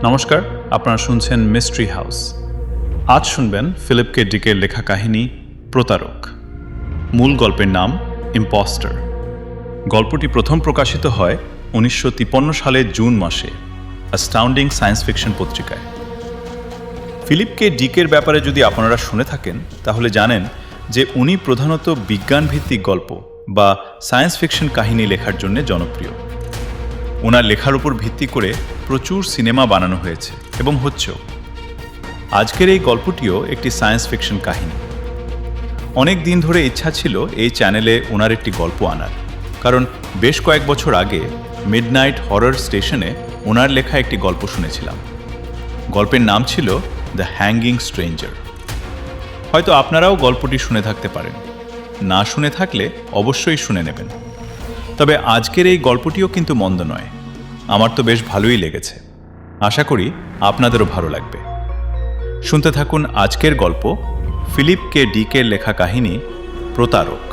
নমস্কার, আপনারা শুনছেন মিস্ট্রি হাউস। আজ শুনবেন ফিলিপ কে ডিকের লেখা কাহিনী প্রতারক। মূল গল্পের নাম ইম্পস্টার। গল্পটি প্রথম প্রকাশিত হয় 1953 সালের জুন মাসে অ্যাস্টাউন্ডিং সায়েন্স ফিকশন পত্রিকায়। ফিলিপ কে ডিকের ব্যাপারে যদি আপনারা শুনে থাকেন তাহলে জানেন যে উনি প্রধানত বিজ্ঞানভিত্তিক গল্প বা সায়েন্স ফিকশন কাহিনী লেখার জন্য জনপ্রিয়। ওনার লেখার উপর ভিত্তি করে প্রচুর সিনেমা বানানো হয়েছে এবং হচ্ছেও। আজকের এই গল্পটিও একটি সায়েন্স ফিকশন কাহিনী। অনেক দিন ধরে ইচ্ছা ছিল এই চ্যানেলে ওনার একটি গল্প আনার, কারণ বেশ কয়েক বছর আগে মিডনাইট হরর স্টেশনে ওনার লেখা একটি গল্প শুনেছিলাম। গল্পের নাম ছিল দ্য হ্যাঙ্গিং স্ট্রেঞ্জার। হয়তো আপনারাও গল্পটি শুনে থাকতে পারেন, না শুনে থাকলে অবশ্যই শুনে নেবেন। তবে আজকের এই গল্পটিও কিন্তু মন্দ নয়, আমার তো বেশ ভালোই লেগেছে। আশা করি আপনাদেরও ভালো লাগবে। শুনতে থাকুন আজকের গল্প, ফিলিপ কে ডিকের লেখা কাহিনী প্রতারক।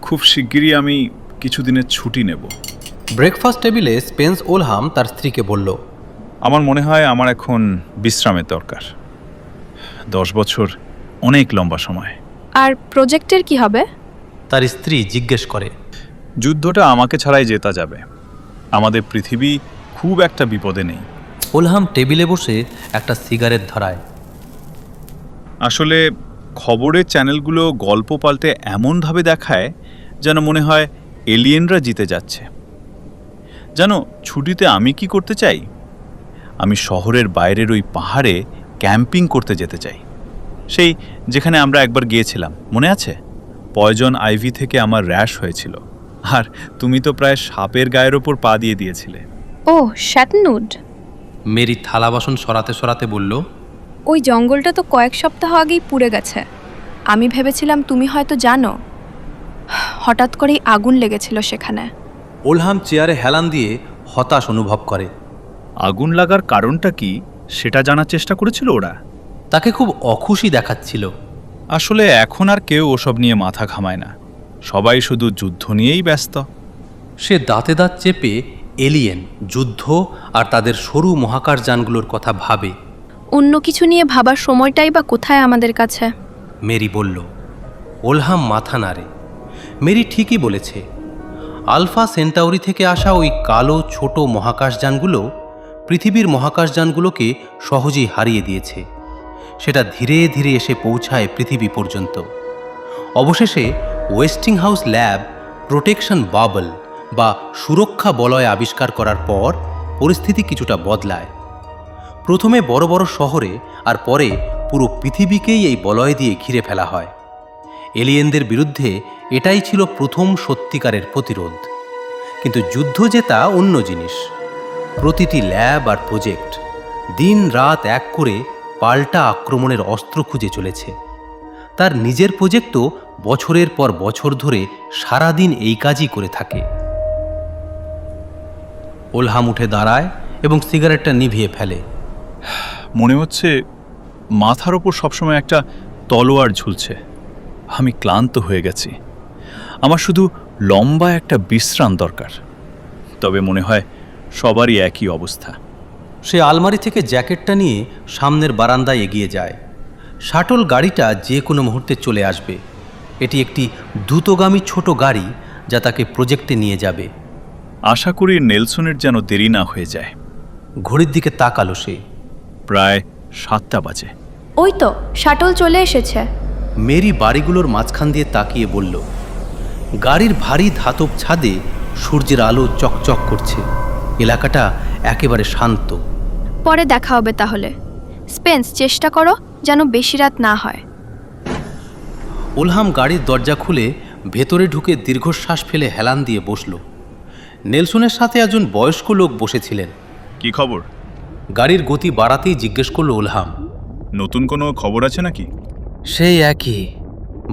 খুব শিগগিরই আমি কিছুদিনের ছুটি নেব। ব্রেকফাস্ট টেবিলে স্পেন্স ওলহাম তার স্ত্রীকে বলল, আমার মনে হয় আমার এখন বিশ্রামের দরকার। 10 বছর অনেক লম্বা সময়। আর প্রজেক্টের কি হবে? তার স্ত্রী জিজ্ঞেস করে। যুদ্ধটা আমাকে ছাড়াই জেতা যাবে। আমাদের পৃথিবী খুব একটা বিপদে নেই। ওলহাম টেবিলে বসে একটা সিগারেট ধরায়। আসলে খবরের চ্যানেলগুলো গল্প পাল্টে এমনভাবে দেখায় যেন মনে হয় এলিয়েনরা জিতে যাচ্ছে। জানো, ছুটিতে আমি কি করতে চাই? আমি শহরের বাইরের ওই পাহাড়ে ক্যাম্পিং করতে যেতে চাই, সেই যেখানে আমরা একবার গিয়েছিলাম, মনে আছে? পয়জন আইভি থেকে আমার র্যাশ হয়েছিল, আর তুমি তো প্রায় সাপের গায়ের ওপর পা দিয়ে দিয়েছিলে। ও শ্যাটনুড। মেরি থালা বাসন সরাতে সরাতে বলল, ওই জঙ্গলটা তো কয়েক সপ্তাহ আগেই পুড়ে গেছে। আমি ভেবেছিলাম তুমি হয়তো জানো। হঠাৎ করেই আগুন লেগেছিল সেখানে। ওলহাম চেয়ারে হেলান দিয়ে হতাশ অনুভব করে। আগুন লাগার কারণটা কি সেটা জানার চেষ্টা করেছিল ওরা? তাকে খুব অখুশি দেখাচ্ছিল। আসলে এখন আর কেউ ওসব নিয়ে মাথা ঘামায় না, সবাই শুধু যুদ্ধ নিয়েই ব্যস্ত। সে দাঁতে দাঁত চেপে এলিয়েন, যুদ্ধ আর তাদের সরু মহাকাশযানগুলোর কথা ভাবে। অন্য কিছু নিয়ে ভাবার সময়টাই বা কোথায় আমাদের কাছে? মেরি বলল। ওলহাম মাথা নাড়ে। মেরি ঠিকই বলেছে। আলফা সেন্টাউরি থেকে আসা ওই কালো ছোট মহাকাশযানগুলো পৃথিবীর মহাকাশযানগুলোকে সহজেই হারিয়ে দিয়েছে। সেটা ধীরে ধীরে এসে পৌঁছায় পৃথিবী পর্যন্ত। অবশেষে ওয়েস্টিংহাউস ল্যাব প্রোটেকশন বাবল বা সুরক্ষা বলয় আবিষ্কার করার পর পরিস্থিতি কিছুটা বদলায়। প্রথমে বড় বড় শহরে আর পরে পুরো পৃথিবীকেই এই বলয় দিয়ে ঘিরে ফেলা হয়। এলিয়েনদের বিরুদ্ধে এটাই ছিল প্রথম সত্যিকারের প্রতিরোধ। কিন্তু যুদ্ধ জেতা অন্য জিনিস। প্রতিটি ল্যাব আর প্রজেক্ট দিন রাত এক করে পাল্টা আক্রমণের অস্ত্র খুঁজে চলেছে। তার নিজের প্রজেক্টও বছরের পর বছর ধরে সারাদিন এই কাজই করে থাকে। ওলহাম উঠে দাঁড়ায় এবং সিগারেটটা নিভিয়ে ফেলে। মনে হচ্ছে মাথার ওপর সবসময় একটা তলোয়ার ঝুলছে। আমি ক্লান্ত হয়ে গেছি, আমার শুধু লম্বা একটা বিশ্রাম দরকার। তবে মনে হয় সবারই একই অবস্থা। সে আলমারি থেকে জ্যাকেটটা নিয়ে সামনের বারান্দায় এগিয়ে যায়। শাটল গাড়িটা যে কোনো মুহূর্তে চলে আসবে। এটি একটি দ্রুতগামী ছোট গাড়ি যা তাকে প্রজেক্টে নিয়ে যাবে। আশা করি নেলসনের যেন দেরি না হয়ে যায়। ঘড়ির দিকে তাকালো সে। প্রায় 7টা বাজে। ওই তো শাটল চলে এসেছে। মেরি বাড়িগুলোর মাঝখান দিয়ে তাকিয়ে বলল। গাড়ির ভারী ধাতব ছাদে সূর্যের আলো চকচক করছে। এলাকাটা একেবারে শান্ত। পরে দেখা হবে তাহলে। স্পেন্স, চেষ্টা করো যেন বেশি রাত না হয়। ওলহাম গাড়ির দরজা খুলে ভেতরে ঢুকে দীর্ঘশ্বাস ফেলে হেলান দিয়ে বসল। নেলসনের সাথে একজন বয়স্ক লোক বসেছিলেন। কি খবর? গাড়ির গতি বাড়াতেই জিজ্ঞেস করল ওলহাম। নতুন কোনো খবর আছে নাকি? সেই একই,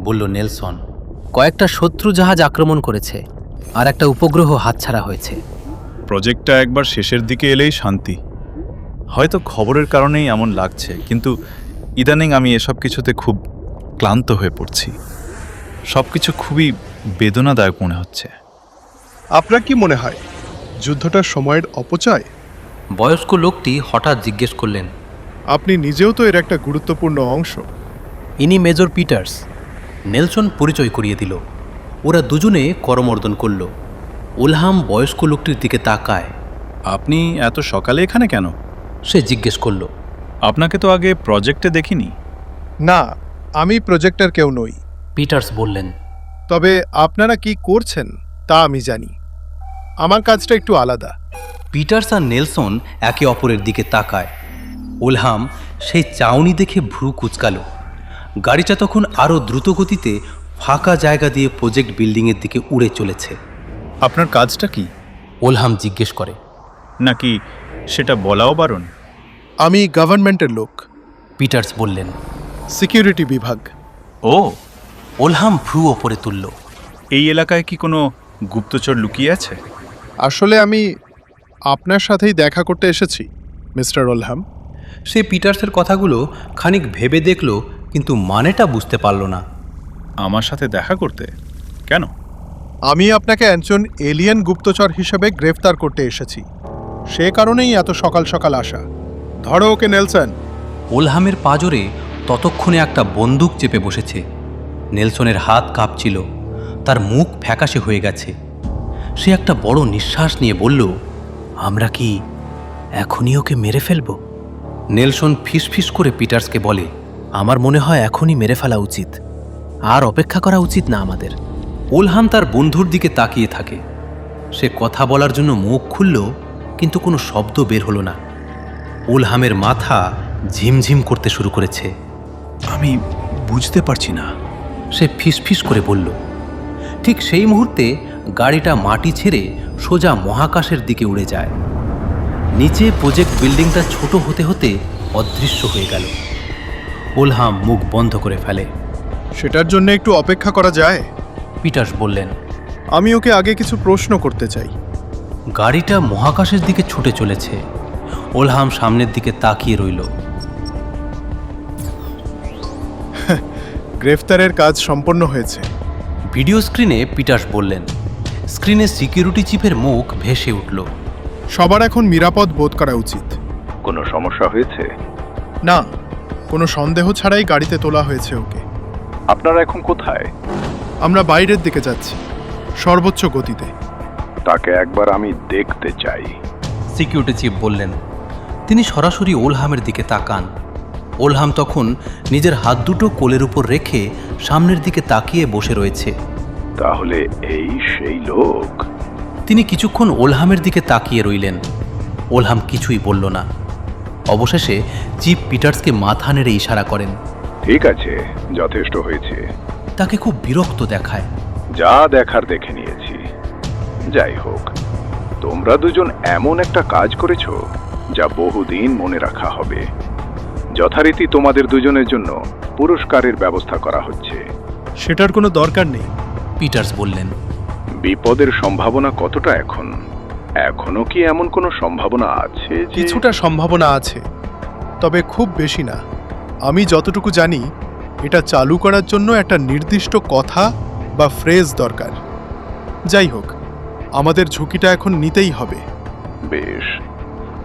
বলল নেলসন। কয়েকটা শত্রু জাহাজ আক্রমণ করেছে আর একটা উপগ্রহ হাতছাড়া হয়েছে। প্রজেক্টটা একবার শেষের দিকে এলেই শান্তি। হয়তো খবরের কারণেই এমন লাগছে, কিন্তু ইদানিং আমি এসব কিছুতে খুব ক্লান্ত হয়ে পড়ছি। সবকিছু খুবই বেদনাদায়ক মনে হচ্ছে। আপনার কি মনে হয় যুদ্ধটা সময়ের অপচয়? বয়স্ক লোকটি হঠাৎ জিজ্ঞেস করলেন। আপনি নিজেও তো এর একটা গুরুত্বপূর্ণ অংশ। ইনি মেজর পিটার্স। নেলসন পরিচয় করিয়ে দিল। ওরা দুজনে করমর্দন করল। ওলহাম বয়স্ক লোকটির দিকে তাকায়। আপনি এত সকালে এখানে কেন? সে জিজ্ঞেস করল। আপনাকে তো আগে প্রজেক্টে দেখিনি। না, আমি প্রজেক্টর কেউ নই। পিটার্স বললেন। তবে আপনারা কি করছেন তা আমি জানি। আমার কাজটা একটু আলাদা। পিটার্স আর নেলসন একে অপরের দিকে তাকায়। ওলহাম সেই চাউনি দেখে ভ্রু কুঁচকাল। গাড়িটা তখন আরও দ্রুত গতিতে ফাঁকা জায়গা দিয়ে প্রজেক্ট বিল্ডিংয়ের দিকে উড়ে চলেছে। আপনার কাজটা কি? ওলহাম জিজ্ঞেস করে। নাকি সেটা বলাও বারণ? আমি গভর্নমেন্টের লোক, পিটার্স বললেন। সিকিউরিটি বিভাগ। ও, ওলহাম ভ্রু ওপরে তুলল। এই এলাকায় কি কোনো গুপ্তচর লুকিয়ে আছে? আসলে আমি আপনার সাথেই দেখা করতে এসেছি, মিস্টার ওলহাম। সে পিটার্সের কথাগুলো খানিক ভেবে দেখল, কিন্তু মানেটা বুঝতে পারল না। আমার সাথে দেখা করতে? কেন? আমি আপনাকে একজন এলিয়েন গুপ্তচর হিসেবে গ্রেফতার করতে এসেছি। সে কারণেই এত সকাল সকাল আসা। ধরো ওকে নেলসন। ওলহামের পাজরে ততক্ষণে একটা বন্দুক চেপে বসেছে। নেলসনের হাত কাঁপছিল, তার মুখ ফ্যাকাশে হয়ে গেছে। সে একটা বড় নিঃশ্বাস নিয়ে বলল, আমরা কি এখনই ওকে মেরে ফেলব? নেলসন ফিসফিস করে পিটার্সকে বলে, আমার মনে হয় এখনই মেরে ফেলা উচিত, আর অপেক্ষা করা উচিত না আমাদের। ওলহাম তার বন্ধুর দিকে তাকিয়ে থাকে। সে কথা বলার জন্য মুখ খুলল, কিন্তু কোনো শব্দ বের হলো না। ওলহামের মাথা ঝিমঝিম করতে শুরু করেছে। আমি বুঝতে পারছি না, সে ফিসফিস করে বলল। ঠিক সেই মুহূর্তে গাড়িটা মাটি ছেড়ে সোজা মহাকাশের দিকে উড়ে যায়। নিচে প্রজেক্ট বিল্ডিংটা ছোট হতে হতে অদৃশ্য হয়ে গেল। ওলহাম মুখ বন্ধ করে ফেলে। সেটার জন্য একটু অপেক্ষা করা যায়? পিটার্স বললেন। আমি ওকে আগে কিছু প্রশ্ন করতে চাই। গাড়িটা মহাকাশের দিকে ছুটে চলেছে। ওলহাম সামনের দিকে তাকিয়ে রইল। গ্রেফতারের কাজ সম্পন্ন হয়েছে। ভিডিও স্ক্রিনে পিটার্স বললেন। স্ক্রিনে সিকিউরিটি চিফের মুখ ভেসে উঠল। সবার এখন নিরাপদ বোধ করা উচিত। কোনো সমস্যা হয়েছে? না, কোনো সন্দেহ ছাড়াই গাড়িতে তোলা হয়েছে ওকে। আপনারা এখন কোথায়? আমরা বাইরের দিকে যাচ্ছি, সর্বোচ্চ গতিতে। তাকে একবার আমি দেখতে চাই। সিকিউরিটি চিফ বললেন। তিনি সরাসরি ওলহামের দিকে তাকান। ওলহাম তখন নিজের হাত দুটো কোলের উপর রেখে সামনের দিকে তাকিয়ে বসে রয়েছে। তাহলে এই সেই লোক? তিনি কিছুক্ষণ ওলহামের দিকে তাকিয়ে রইলেন। ওলহাম কিছুই বলল না। অবশেষে চিফ পিটার্সকে মাথা নেড়ে ইশারা করেন। ঠিক আছে, যথেষ্ট হয়েছে। তাকে খুব বিরক্ত দেখায়। যা দেখার দেখে নিয়েছি। যাই হোক, তোমরা দুজন এমন একটা কাজ করেছো যা বহুদিন মনে রাখা হবে। যথারীতি তোমাদের দুজনের জন্য পুরস্কারের ব্যবস্থা করা হচ্ছে। সেটার কোনো দরকার নেই, পিটার্স বললেন। বিপদের সম্ভাবনা কতটা এখন? এখনো কি এমন কোনো সম্ভাবনা আছে? কিছুটা সম্ভাবনা আছে, তবে খুব বেশি না। আমি যতটুকু জানি, এটা চালু করার জন্য একটা নির্দিষ্ট কথা বা ফ্রেজ দরকার। যাই হোক, আমাদের ঝুঁকিটা এখন নিতেই হবে। বেশ,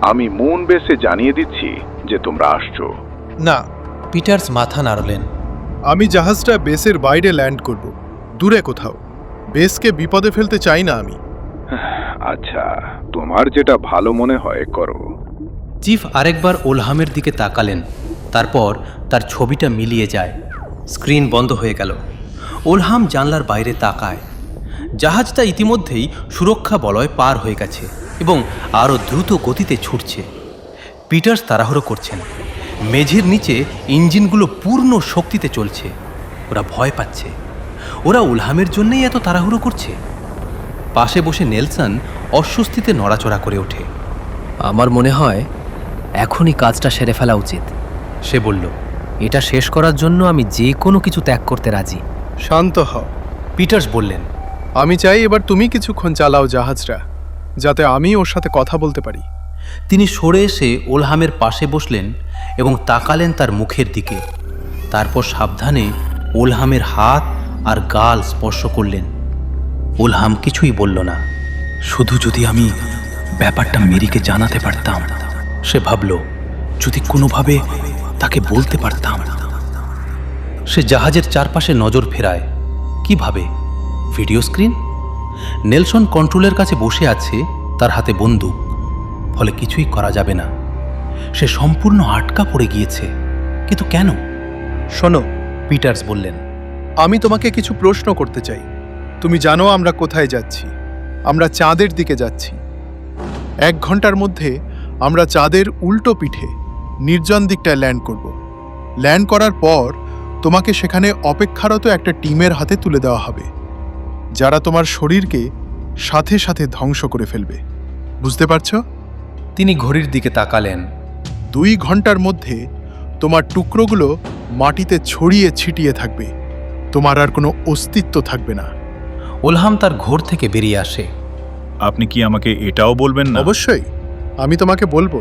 আমি মুন বেসে জানিয়ে দিচ্ছি যে তোমরা আসছো। না, পিটার্স মাথা নাড়লেন। আমি জাহাজটা বেসের বাইরে ল্যান্ড করব, দূরে কোথাও। বেসকে বিপদে ফেলতে চাই না আমি। আচ্ছা, তোমার যেটা ভালো মনে হয় করো। চিফ আরেকবার ওলহামের দিকে তাকালেন। তারপর তার ছবিটা মিলিয়ে যায়। স্ক্রিন বন্ধ হয়ে গেল। ওলহাম জানলার বাইরে তাকায়। জাহাজটা ইতিমধ্যেই সুরক্ষা বলয় পার হয়ে গেছে এবং আরও দ্রুত গতিতে ছুটছে। পিটার্স তাড়াহুড়ো করছেন। মেঝের নিচে ইঞ্জিনগুলো পূর্ণ শক্তিতে চলছে। ওরা ভয় পাচ্ছে। ওরা ওলহামের জন্যই এত তাড়াহুড়ো করছে। পাশে বসে নেলসন অস্বস্তিতে নড়াচড়া করে ওঠে। আমার মনে হয় এখনই কাজটা সেরে ফেলা উচিত, সে বলল। এটা শেষ করার জন্য আমি যে কোনো কিছু ত্যাগ করতে রাজি। শান্ত হও। পিটার্স বললেন। আমি চাই এবার তুমি কিছুক্ষণ চালাও জাহাজটা, যাতে আমি ওর সাথে কথা বলতে পারি। তিনি সরে এসে ওলহামের পাশে বসলেন এবং তাকালেন তার মুখের দিকে। তারপর সাবধানে ওলহামের হাত আর গাল স্পর্শ করলেন। ওলহাম কিছুই বলল না। শুধু যদি আমি ব্যাপারটা মেরিকে জানাতে পারতাম, সে ভাবল, যদি কোনোভাবে তাকে বলতে পারতাম। সে জাহাজের চারপাশে নজর ফেরায়। কিভাবে? Video screen? নেলসন কন্ট্রোলের কাছে বসে আছে, তার হাতে বন্দুক, ফলে কিছুই করা যাবে না। সে সম্পূর্ণ আটকা পড়ে গিয়েছে। কিন্তু কেন? শোনো, পিটার্স বললেন। আমি তোমাকে কিছু প্রশ্ন করতে চাই। তুমি জানো আমরা কোথায় যাচ্ছি? আমরা চাঁদের দিকে যাচ্ছি। 1 ঘন্টার মধ্যে আমরা চাঁদের উল্টো পিঠে নির্জন দিকটায় ল্যান্ড করব। ল্যান্ড করার পর তোমাকে সেখানে অপেক্ষারত একটা টিমের হাতে তুলে দেওয়া হবে, যারা তোমার শরীরকে সাথে সাথে ধ্বংস করে ফেলবে। বুঝতে পারছো? তিনি ঘড়ির দিকে তাকালেন। 2 ঘন্টার মধ্যে তোমার টুকরোগুলো মাটিতে ছড়িয়ে ছিটিয়ে থাকবে। তোমার আর কোনো অস্তিত্ব থাকবে না। ওলহাম তার ঘোর থেকে বেরিয়ে আসে। আপনি কি আমাকে এটাও বলবেন না? অবশ্যই, আমি তোমাকে বলবো।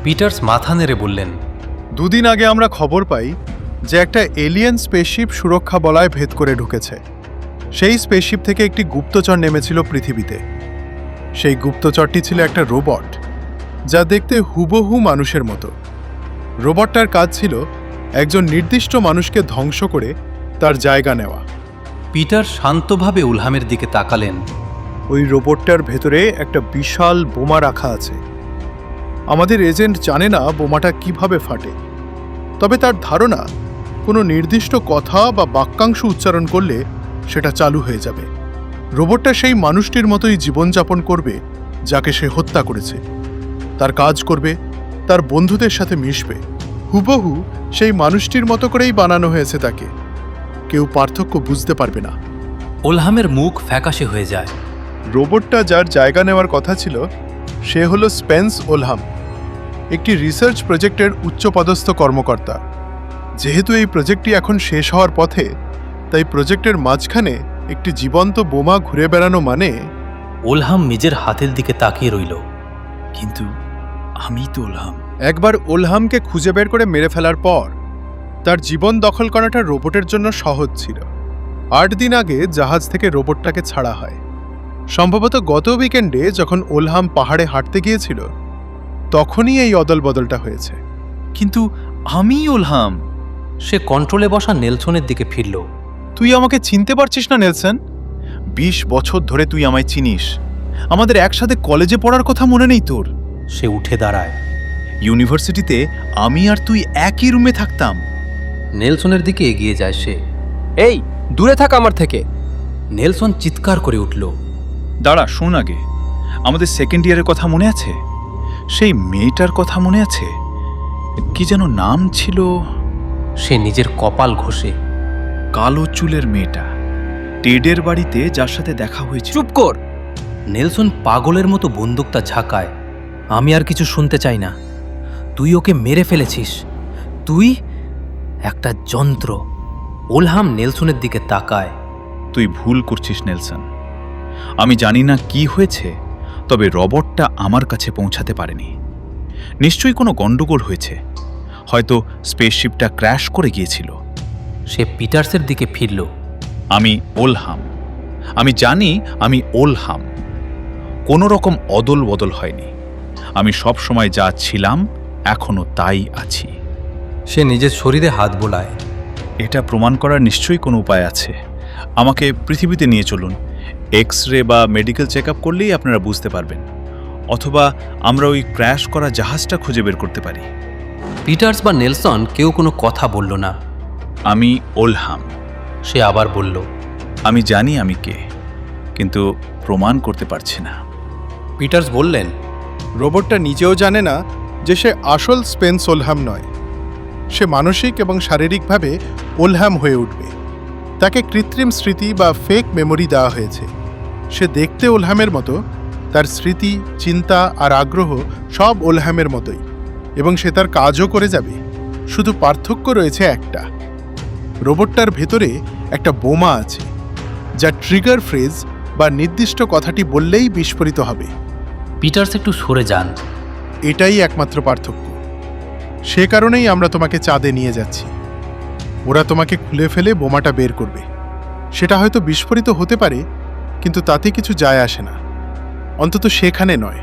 পিটার্স মাথা নেড়ে বললেন। 2 দিন আগে আমরা খবর পাই যে একটা এলিয়েন স্পেসশিপ সুরক্ষা বলয় ভেদ করে ঢুকেছে। সেই স্পেসশিপ থেকে একটি গুপ্তচর নেমেছিল পৃথিবীতে। সেই গুপ্তচরটি ছিল একটা রোবট, যা দেখতে হুবহু মানুষের মতো। রোবটটার কাজ ছিল একজন নির্দিষ্ট মানুষকে ধ্বংস করে তার জায়গা নেওয়া। পিটার শান্তভাবে ওলহামের দিকে তাকালেন। ওই রোবটটার ভেতরে একটা বিশাল বোমা রাখা আছে। আমাদের এজেন্ট জানে না বোমাটা কিভাবে ফাটে, তবে তার ধারণা কোনো নির্দিষ্ট কথা বা বাক্যাংশ উচ্চারণ করলে সেটা চালু হয়ে যাবে। রোবটটা সেই মানুষটির মতোই জীবনযাপন করবে যাকে সে হত্যা করেছে। তার কাজ করবে, তার বন্ধুদের সাথে মিশবে। হুবহু সেই মানুষটির মতো করেই বানানো হয়েছে তাকে। কেউ পার্থক্য বুঝতে পারবে না। ওলহামের মুখ ফ্যাকাশে হয়ে যায়। রোবটটা যার জায়গা নেওয়ার কথা ছিল সে হলো স্পেন্স ওলহাম, একটি রিসার্চ প্রজেক্টের উচ্চপদস্থ কর্মকর্তা। যেহেতু এই প্রজেক্টটি এখন শেষ হওয়ার পথে, তাই প্রজেক্টের মাঝখানে একটি জীবন্ত বোমা ঘুরে বেড়ানো মানে। ওলহাম নিজের হাতের দিকে তাকিয়ে রইল। কিন্তু আমি তো ওলহাম। একবার ওলহামকে খুঁজে বের করে মেরে ফেলার পর তার জীবন দখল করাটা রোবটের জন্য সহজ ছিল। 8 দিন আগে জাহাজ থেকে রোবটটাকে ছাড়া হয়। সম্ভবত গত উইকেন্ডে যখন ওলহাম পাহাড়ে হাঁটতে গিয়েছিল, তখনই এই অদলবদলটা হয়েছে। কিন্তু আমি ওলহাম। সে কন্ট্রোলে বসা নেলসনের দিকে ফিরল। তুই আমাকে চিনতে পারছিস না নেলসন? 20 বছর ধরে তুই আমায় চিনিস। আমাদের একসাথে কলেজে পড়ার কথা মনে নেই তোর? সে উঠে দাঁড়ায়। ইউনিভার্সিটিতে আমি আর তুই একই রুমে থাকতাম। নেলসনের দিকে এগিয়ে যায় সে। এই, দূরে থাক আমার থেকে। নেলসন চিৎকার করে উঠল। দাঁড়া, শোন আগে। আমাদের সেকেন্ড ইয়ারের কথা মনে আছে? সেই মেয়েটার কথা মনে আছে? কি যেন নাম ছিল? সে নিজের কপাল ঘষে। কালো চুলের মেয়েটা, টেডের বাড়িতে যার সাথে দেখা হয়েছে। চুপ কর। নেলসন পাগলের মতো বন্দুকটা ঝাঁকায়। আমি আর কিছু শুনতে চাই না। তুই ওকে মেরে ফেলেছিস। তুই একটা যন্ত্র। ওলহাম নেলসনের দিকে তাকায়। তুই ভুল করছিস নেলসন। আমি জানি না কি হয়েছে, তবে রবটটা আমার কাছে পৌঁছাতে পারেনি। নিশ্চয়ই কোনো গন্ডগোল হয়েছে। হয়তো স্পেসশিপটা ক্র্যাশ করে গিয়েছিল। সে পিটার্সের দিকে ফিরল। আমি ওলহাম। আমি জানি আমি ওলহাম। কোনো রকম অদল বদল হয়নি। আমি সব সময় যা ছিলাম এখনো তাই আছি। সে নিজের শরীরে হাত বোলায়। এটা প্রমাণ করার নিশ্চয়ই কোনো উপায় আছে। আমাকে পৃথিবীতে নিয়ে চলুন। এক্স-রে বা মেডিকেল চেক আপ করলেই আপনারা বুঝতে পারবেন। অথবা আমরা ওই ক্র্যাশ করা জাহাজটা খুঁজে বের করতে পারি। পিটার্স বা নেলসন কেউ কোনো কথা বলল না। আমি ওলহাম। সে আবার বলল, আমি জানি আমি কে, কিন্তু প্রমাণ করতে পারছি না। পিটার্স বললেন, রোবটটা নিজেও জানে না যে সে আসল স্পেন্স ওলহাম নয়। সে মানসিক এবং শারীরিকভাবে ওলহাম হয়ে উঠবে। তাকে কৃত্রিম স্মৃতি বা ফেক মেমোরি দেওয়া হয়েছে। সে দেখতে ওলহামের মতো, তার স্মৃতি, চিন্তা আর আগ্রহ সব ওলহামের মতোই, এবং সে তার কাজও করে যাবে। শুধু পার্থক্য রয়েছে একটা, রোবটটার ভেতরে একটা বোমা আছে, যা ট্রিগার ফ্রেজ বা নির্দিষ্ট কথাটি বললেই বিস্ফোরিত হবে। পিটার্স একটু সরে যান। এটাই একমাত্র পার্থক্য। সে কারণেই আমরা তোমাকে চাঁদে নিয়ে যাচ্ছি। ওরা তোমাকে খুলে ফেলে বোমাটা বের করবে। সেটা হয়তো বিস্ফোরিত হতে পারে, কিন্তু তাতে কিছু যায় আসে না, অন্তত সেখানে নয়।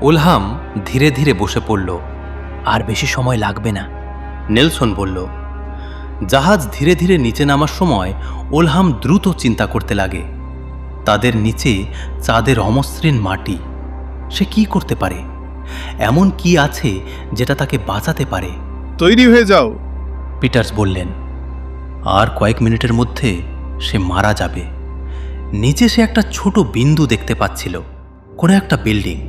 ওলহাম ধীরে ধীরে বসে পড়ল। আর বেশি সময় লাগবে না। নেলসন বলল। জাহাজ ধীরে ধীরে নিচে নামার সময় ওলহাম দ্রুত চিন্তা করতে লাগে। তাদের নিচে চাঁদের অমসৃণ মাটি। সে কি করতে পারে? এমন কি আছে যেটা তাকে বাঁচাতে পারে? তৈরি হয়ে যাও, পিটার্স বললেন। আর কয়েক মিনিটের মধ্যে সে মারা যাবে। নিচে সে একটা ছোট বিন্দু দেখতে পাচ্ছিল, কোনো একটা বিল্ডিং।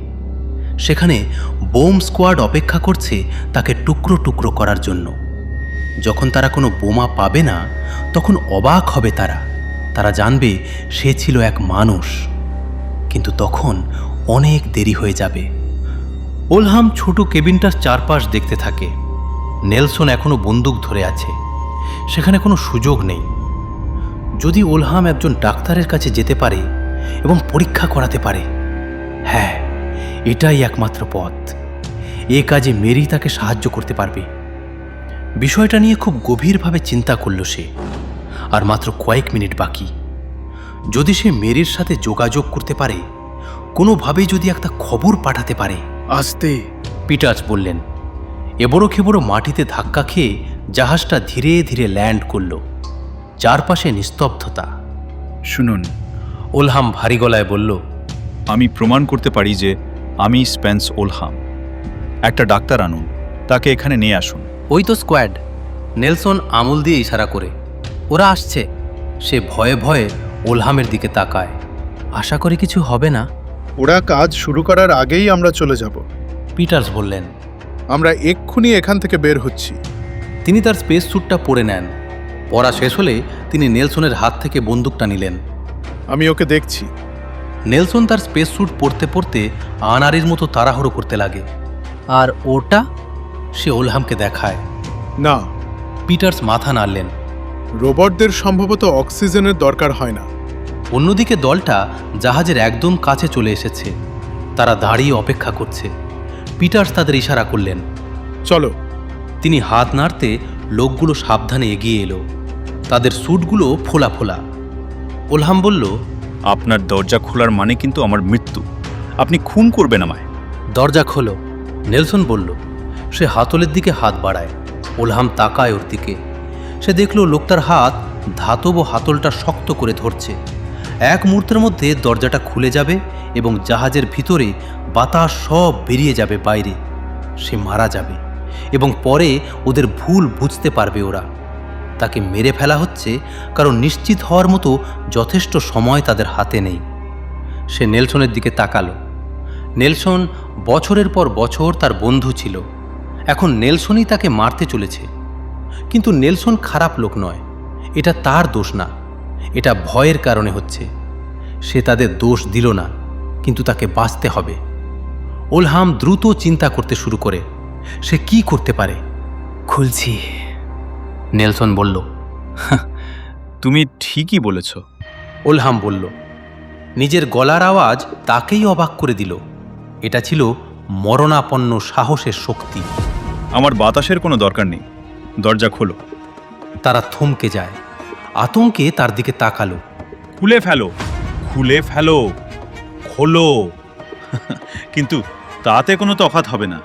সেখানে বোম স্কোয়াড অপেক্ষা করছে তাকে টুকরো টুকরো করার জন্য। যখন তারা কোনো বোমা পাবে না, তখন অবাক হবে তারা। তারা জানবে সে ছিল এক মানুষ। কিন্তু তখন অনেক দেরি হয়ে যাবে। ওলহাম ছোট কেবিনটার চারপাশ দেখতে থাকে। নেলসন এখনো বন্দুক ধরে আছে। সেখানে কোনো সুযোগ নেই। যদি ওলহাম একজন ডাক্তারের কাছে যেতে পারে এবং পরীক্ষা করাতে পারে, হ্যাঁ, এটাই একমাত্র পথ। এ কাজে মেরি তাকে সাহায্য করতে পারবে। বিষয়টা নিয়ে খুব গভীরভাবে চিন্তা করল সে। আর মাত্র কয়েক মিনিট বাকি। যদি সে মেরির সাথে যোগাযোগ করতে পারে, কোনোভাবেই যদি একটা খবর পাঠাতে পারে। আস্তে, পিটার্স বললেন। এবড়ো খেবড়ো মাটিতে ধাক্কা খেয়ে জাহাজটা ধীরে ধীরে ল্যান্ড করল। চারপাশে নিস্তব্ধতা। শুনুন, ওলহাম ভারী গলায় বলল, আমি প্রমাণ করতে পারি যে আমি স্পেন্স ওলহাম। একটা ডাক্তার আনুন, তাকে এখানে নিয়ে আসুন। ওই তো স্কোয়াড। নেলসন আঙুল দিয়ে ইশারা করে। ওরা আসছে। সে ভয়ে ভয়ে ওলহামের দিকে তাকায়। আশা করি কিছু হবে না। ওরা কাজ শুরু করার আগেই আমরা চলে যাব। পিটার্স বললেন। আমরা এক্ষুনি এখান থেকে বের হচ্ছি। তিনি তার স্পেস স্যুটটা পরে নেন। পরা শেষ হলে তিনি নেলসনের হাত থেকে বন্দুকটা নিলেন। আমি ওকে দেখছি। নেলসন তার স্পেস স্যুট পরতে পরতে আনারির মতো তাড়াহুড়ো করতে লাগে। আর ওটা? সে ওলহামকে দেখায়। না, পিটার্স মাথা নাড়লেন। রোবটদের সম্ভবত অক্সিজেনের দরকার হয় না। অন্যদিকে দলটা জাহাজের একদম কাছে চলে এসেছে। তারা দাঁড়িয়ে অপেক্ষা করছে। পিটার্স তাদের ইশারা করলেন। চলো। তিনি হাত নাড়তে লোকগুলো সাবধানে এগিয়ে এলো। তাদের স্যুটগুলো ফোলা ফোলা। ওলহাম বলল, আপনার দরজা খোলার মানে কিন্তু আমার মৃত্যু। আপনি খুন করবেন আমায়। দরজা খোলো, নেলসন বলল। সে হাতলের দিকে হাত বাড়ায়। ওলহাম তাকায় ওর দিকে। সে দেখল লোকটার হাত ধাতব হাতলটা শক্ত করে ধরছে। এক মুহূর্তের মধ্যে দরজাটা খুলে যাবে এবং জাহাজের ভিতরে বাতাস সব বেরিয়ে যাবে বাইরে। সে মারা যাবে এবং পরে ওদের ভুল বুঝতে পারবে ওরা। তাকে মেরে ফেলা হচ্ছে কারণ নিশ্চিত হওয়ার মতো যথেষ্ট সময় তাদের হাতে নেই। সে নেলসনের দিকে তাকালো। নেলসন বছরের পর বছর তার বন্ধু ছিল। এখন নেলসনই তাকে মারতে চলেছে। কিন্তু নেলসন খারাপ লোক নয়। এটা তার দোষ না। এটা ভয়ের কারণে হচ্ছে। সে তাদের দোষ দিল না, কিন্তু তাকে বাঁচতে হবে। ওলহাম দ্রুত চিন্তা করতে শুরু করে। সে কি করতে পারে? খুলছি। নেলসন বলল। তুমি ঠিকই বলেছ। ওলহাম বলল। নিজের গলার আওয়াজ তাকেই অবাক করে দিল। এটা ছিল মরণাপন্ন সাহসের শক্তি। আমার বাতাসের কোনো দরকার নেই। দরজা খোলো। তারা থমকে যায়। আতঙ্কে তার দিকে তাকালো। খুলে ফেলো, খুলে ফেলো, খোলো। কিন্তু তাতে কোনো তফাৎ হবে না।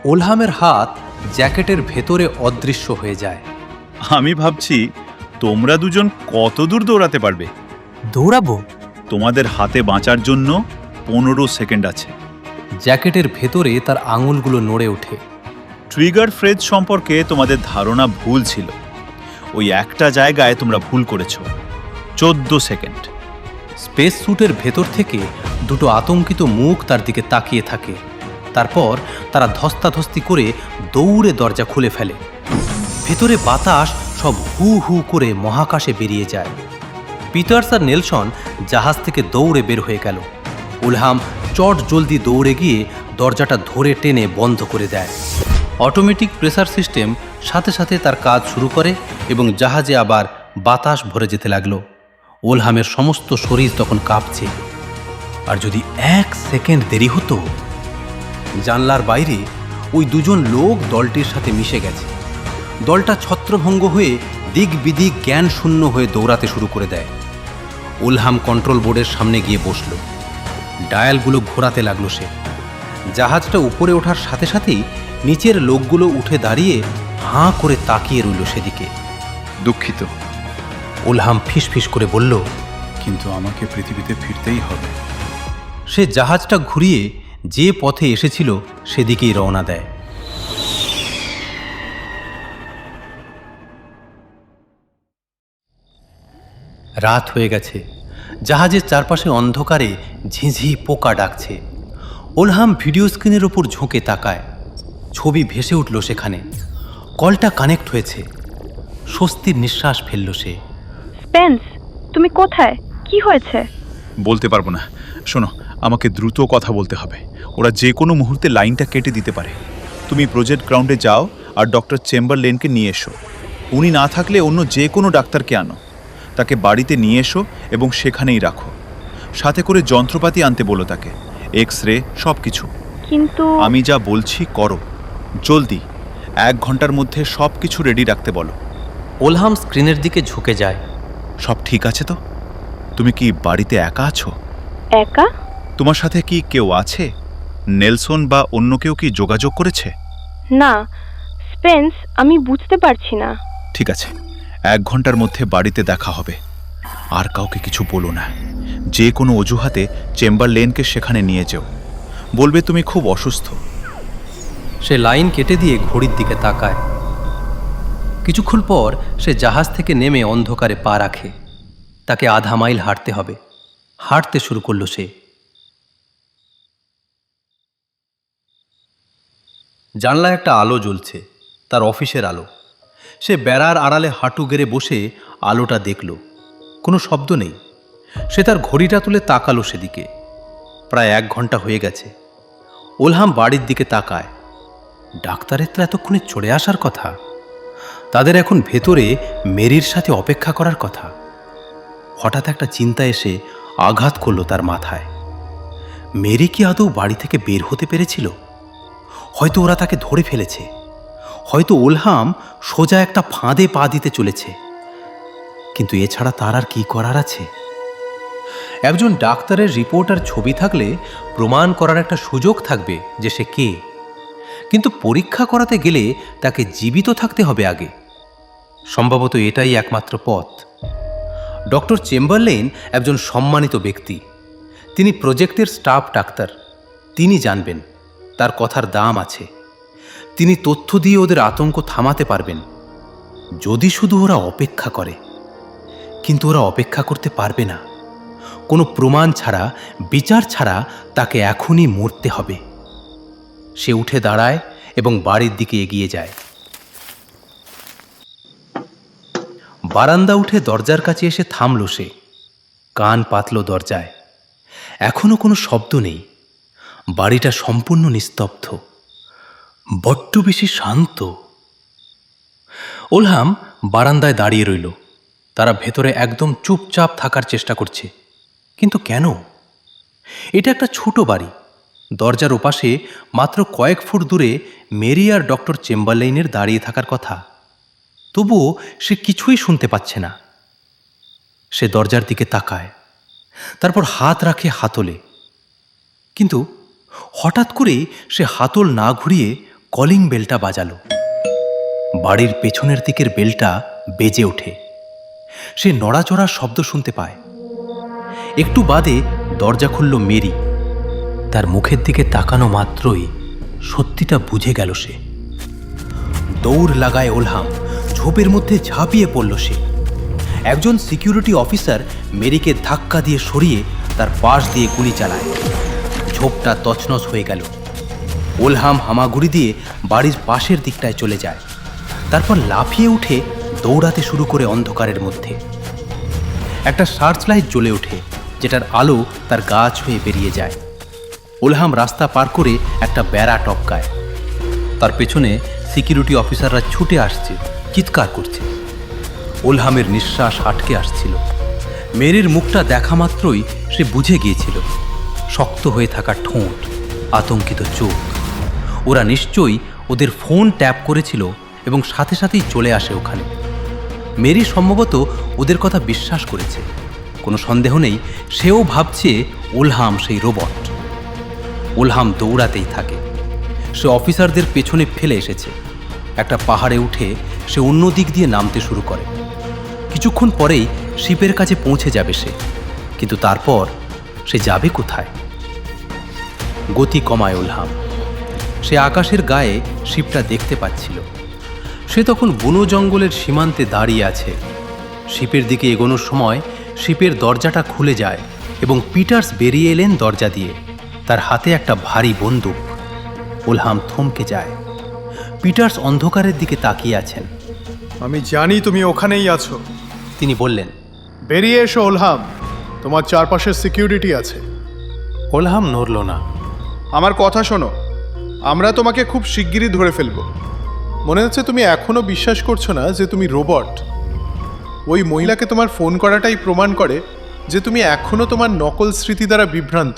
ওলহামের হাত জ্যাকেটের ভেতরে অদৃশ্য হয়ে যায়। আমি ভাবছি তোমরা দুজন কত দূর দৌড়াতে পারবে। দৌড়াবো? তোমাদের হাতে বাঁচার জন্য 15 সেকেন্ড আছে। জ্যাকেটের ভেতরে তার আঙুলগুলো নড়ে ওঠে। ট্রিগার ফ্রেজ সম্পর্কে তোমাদের ধারণা ভুল ছিল। ওই একটা জায়গায় তোমরা ভুল করেছ। 14 সেকেন্ড। স্পেস স্যুটের ভেতর থেকে দুটো আতঙ্কিত মুখ তার দিকে তাকিয়ে থাকে। তারপর তারা ধস্তাধস্তি করে দৌড়ে দরজা খুলে ফেলে। ভেতরে বাতাস সব হু হু করে মহাকাশে বেরিয়ে যায়। পিটার্স আর নেলসন জাহাজ থেকে দৌড়ে বের হয়ে গেল। উলহাম চট জলদি দৌড়ে গিয়ে দরজাটা ধরে টেনে বন্ধ করে দেয়। অটোমেটিক প্রেসার সিস্টেম সাথে সাথে তার কাজ শুরু করে এবং জাহাজে আবার বাতাস ভরে যেতে লাগলো। ওলহামের সমস্ত শরীর তখন কাঁপছে। আর যদি 1 সেকেন্ড দেরি হতো। জানলার বাইরে ওই দুজন লোক দলটির সাথে মিশে গেছে। দলটা ছত্রভঙ্গ হয়ে দিক বিদিক জ্ঞান শূন্য হয়ে দৌড়াতে শুরু করে দেয়। ওলহাম কন্ট্রোল বোর্ডের সামনে গিয়ে বসল। ডায়ালগুলো ঘোরাতে লাগলো সে। জাহাজটা উপরে ওঠার সাথে সাথেই নিচের লোকগুলো উঠে দাঁড়িয়ে হাঁ করে তাকিয়ে রইল সেদিকে। দুঃখিত, ওলহাম ফিসফিস করে বলল, কিন্তু আমাকে পৃথিবীতে ফিরতেই হবে। সে জাহাজটা ঘুরিয়ে যে পথে এসেছিল সেদিকেই রওনা দেয়। রাত হয়ে গেছে। জাহাজের চারপাশে অন্ধকারে ঝিঁঝি পোকা ডাকছে। ওলহাম ভিডিও স্ক্রিনের ওপর ঝুঁকে তাকায়। ছবি ভেসে উঠল সেখানে। কলটা কানেক্ট হয়েছে। স্বস্তির নিঃশ্বাস ফেলল সে। স্পেন্স, তুমি কোথায়? কি হয়েছে? বলতে পারবো না। শোনো, আমাকে দ্রুত কথা বলতে হবে। ওরা যে কোনো মুহূর্তে লাইনটা কেটে দিতে পারে। তুমি প্রজেক্ট গ্রাউন্ডে যাও আর ডক্টর চেম্বারলেনকে নিয়ে এসো। উনি না থাকলে অন্য যে কোনো ডাক্তারকে আনো। তাকে বাড়িতে নিয়ে এসো এবং সেখানেই রাখো। সাথে করে যন্ত্রপাতি আনতে বলো তাকে, এক্স রে, সব কিছু। কিন্তু আমি যা বলছি করো, জলদি। 1 ঘন্টার মধ্যে সব কিছু রেডি রাখতে বলো। ওলহাম স্ক্রিনের দিকে ঝুঁকে যায়। সব ঠিক আছে তো? তুমি কি বাড়িতে একা আছো? একা? তোমার সাথে কি কেউ আছে? নেলসন বা অন্য কেউ কি যোগাযোগ করেছে? না স্পেন্স, আমি বুঝতে পারছি না। ঠিক আছে, 1 ঘন্টার মধ্যে বাড়িতে দেখা হবে। আর কাউকে কিছু বলো না। যে কোনো অজুহাতে চেম্বারলেনকে সেখানে নিয়ে যেও। বলবে তুমি খুব অসুস্থ। সে লাইন কেটে দিয়ে ঘড়ির দিকে তাকায়। কিছুক্ষণ পর সে জাহাজ থেকে নেমে অন্ধকারে পা রাখে। তাকে আধা মাইল হাঁটতে হবে। হাঁটতে শুরু করল সে। জানলায় একটা আলো জ্বলছে, তার অফিসের আলো। সে বেড়ার আড়ালে হাঁটু গেড়ে বসে আলোটা দেখল। কোনো শব্দ নেই। সে তার ঘড়িটা তুলে তাকালো সেদিকে। প্রায় 1 ঘন্টা হয়ে গেছে। ওলহাম বাড়ির দিকে তাকায়। ডাক্তারের তো এতক্ষণে চলে আসার কথা। তাদের এখন ভেতরে মেরির সাথে অপেক্ষা করার কথা। হঠাৎ একটা চিন্তা এসে আঘাত করল তার মাথায়। মেরি কি আদৌ বাড়ি থেকে বের হতে পেরেছিল? হয়তো ওরা তাকে ধরে ফেলেছে। হয়তো ওলহাম সোজা একটা ফাঁদে পা দিতে চলেছে। কিন্তু এছাড়া তার আর কি করার আছে? একজন ডাক্তারের রিপোর্ট আর ছবি থাকলে প্রমাণ করার একটা সুযোগ থাকবে যে সে কে। কিন্তু পরীক্ষা করাতে গেলে তাকে জীবিত থাকতে হবে আগে। সম্ভবত এটাই একমাত্র পথ। ডক্টর চেম্বারলেন একজন সম্মানিত ব্যক্তি। তিনি প্রজেক্টের স্টাফ ডাক্তার। তিনি জানবেন, তার কথার দাম আছে। তিনি তথ্য দিয়ে ওদের আতঙ্ক থামাতে পারবেন, যদি শুধু ওরা অপেক্ষা করে। কিন্তু ওরা অপেক্ষা করতে পারবে না। কোনো প্রমাণ ছাড়া, বিচার ছাড়া তাকে এখনই মরতে হবে। সে উঠে দাঁড়ায় এবং বাড়ির দিকে এগিয়ে যায়। বারান্দা উঠে দরজার কাছে এসে থামল সে। কান পাতল দরজায়। এখনো কোনো শব্দ নেই। বাড়িটা সম্পূর্ণ নিস্তব্ধ, বড্ড বেশি শান্ত। ওলহাম বারান্দায় দাঁড়িয়ে রইল। তারা ভেতরে একদম চুপচাপ থাকার চেষ্টা করছে। কিন্তু কেন? এটা একটা ছোট বাড়ি। দরজার ওপাশে মাত্র কয়েক ফুট দূরে মেরি আর ডক্টর চেম্বারলেনের দাঁড়িয়ে থাকার কথা। তবুও সে কিছুই শুনতে পাচ্ছে না। সে দরজার দিকে তাকায়, তারপর হাত রাখে হাতলে। কিন্তু হঠাৎ করে সে হাতল না ঘুরিয়ে কলিং বেলটা বাজালো। বাড়ির পেছনের দিকের বেলটা বেজে ওঠে। সে নড়াচড়ার শব্দ শুনতে পায়। একটু বাদে দরজা খুলল মেরি। তার মুখের দিকে তাকানো মাত্রই সত্যিটা বুঝে গেল সে। দৌড় লাগায় ওলহাম। ঝোপের মধ্যে ঝাঁপিয়ে পড়ল সে। একজন সিকিউরিটি অফিসার মেরিকে ধাক্কা দিয়ে সরিয়ে তার পাশ দিয়ে গুলি চালায়। ঝোপটা তছনছ হয়ে গেল। ওলহাম হামাগুড়ি দিয়ে বাড়ির পাশের দিকটায় চলে যায়। তারপর লাফিয়ে উঠে দৌড়াতে শুরু করে অন্ধকারের মধ্যে। একটা সার্চ লাইট জ্বলে ওঠে, যেটার আলো তার গা ছুঁয়ে বেরিয়ে যায়। ওলহাম রাস্তা পার করে একটা বেড়া টপকায়। তার পেছনে সিকিউরিটি অফিসাররা ছুটে আসছে, চিৎকার করছে। ওলহামের নিঃশ্বাস আটকে আসছিল। মেরির মুখটা দেখা মাত্রই সে বুঝে গিয়েছিল। শক্ত হয়ে থাকা ঠোঁট, আতঙ্কিত চোখ। ওরা নিশ্চয়ই ওদের ফোন ট্যাপ করেছিল এবং সাথে সাথেই চলে আসে ওখানে। মেরি সম্ভবত ওদের কথা বিশ্বাস করেছে, কোনো সন্দেহ নেই সেও ভাবছে ওলহাম সেই রোবট। ওলহাম দৌড়াতেই থাকে। সে অফিসারদের পেছনে ফেলে এসেছে। একটা পাহাড়ে উঠে সে অন্য দিক দিয়ে নামতে শুরু করে। কিছুক্ষণ পরেই শিপের কাছে পৌঁছে যাবে সে, কিন্তু তারপর সে যাবে কোথায়? গতি কমায় ওলহাম। সে আকাশের গায়ে শিপটা দেখতে পাচ্ছিল। সে তখন বনো জঙ্গলের সীমান্তে দাঁড়িয়ে আছে। শিপের দিকে এগোনোর সময় শিপের দরজাটা খুলে যায় এবং পিটার্স বেরিয়ে এলেন দরজা দিয়ে, তার হাতে একটা ভারী বন্দুক। ওলহাম থমকে যায়। পিটার্স অন্ধকারের দিকে তাকিয়ে আছেন। আমি জানি তুমি ওখানেই আছো। তিনি বললেন, বেরিয়ে এসো ওলহাম, তোমার চারপাশে সিকিউরিটি আছে। ওলহাম নড়ল না। আমার কথা শোনো, আমরা তোমাকে খুব শিগগিরই ধরে ফেলব। মনে হচ্ছে তুমি এখনো বিশ্বাস করছো না যে তুমি রোবট। ওই মহিলাকে তোমার ফোন করাটাই প্রমাণ করে যে তুমি এখনো তোমার নকল স্মৃতি দ্বারা বিভ্রান্ত।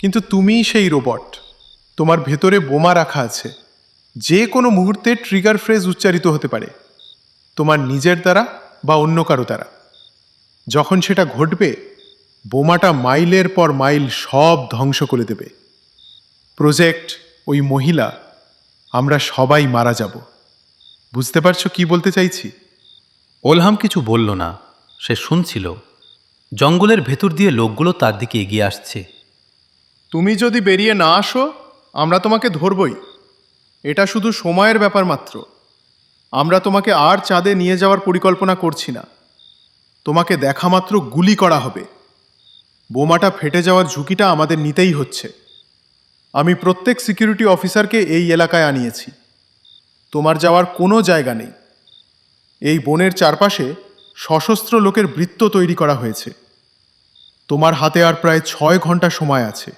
কিন্তু তুমিই সেই রোবট। তোমার ভেতরে বোমা রাখা আছে। যে কোনো মুহূর্তে ট্রিগার ফ্রেজ উচ্চারিত হতে পারে, তোমার নিজের দ্বারা বা অন্য কারো দ্বারা। যখন সেটা ঘটবে, বোমাটা মাইলের পর মাইল সব ধ্বংস করে দেবে। প্রজেক্ট, ওই মহিলা, আমরা সবাই মারা যাব। বুঝতে পারছো কি বলতে চাইছি? ওলহাম কিছু বলল না। সে শুনছিল। জঙ্গলের ভেতর দিয়ে লোকগুলো তার দিকে এগিয়ে আসছে। তুমি যদি বেরিয়ে না আসো, আমরা তোমাকে ধরবই। এটা শুধু সময়ের ব্যাপার মাত্র। আমরা তোমাকে আর চাঁদে নিয়ে যাওয়ার পরিকল্পনা করছি না। তোমাকে দেখা মাত্র গুলি করা হবে। বোমাটা ফেটে যাওয়ার ঝুঁকিটা আমাদের নিতেই হচ্ছে। আমি প্রত্যেক সিকিউরিটি অফিসারকে এই এলাকায় আনিয়েছি। তোমার যাওয়ার কোনো জায়গা নেই। এই বনের চারপাশে সশস্ত্র লোকের বৃত্ত তৈরি করা হয়েছে। তোমার হাতে আর প্রায় 6 ঘন্টা সময় আছে।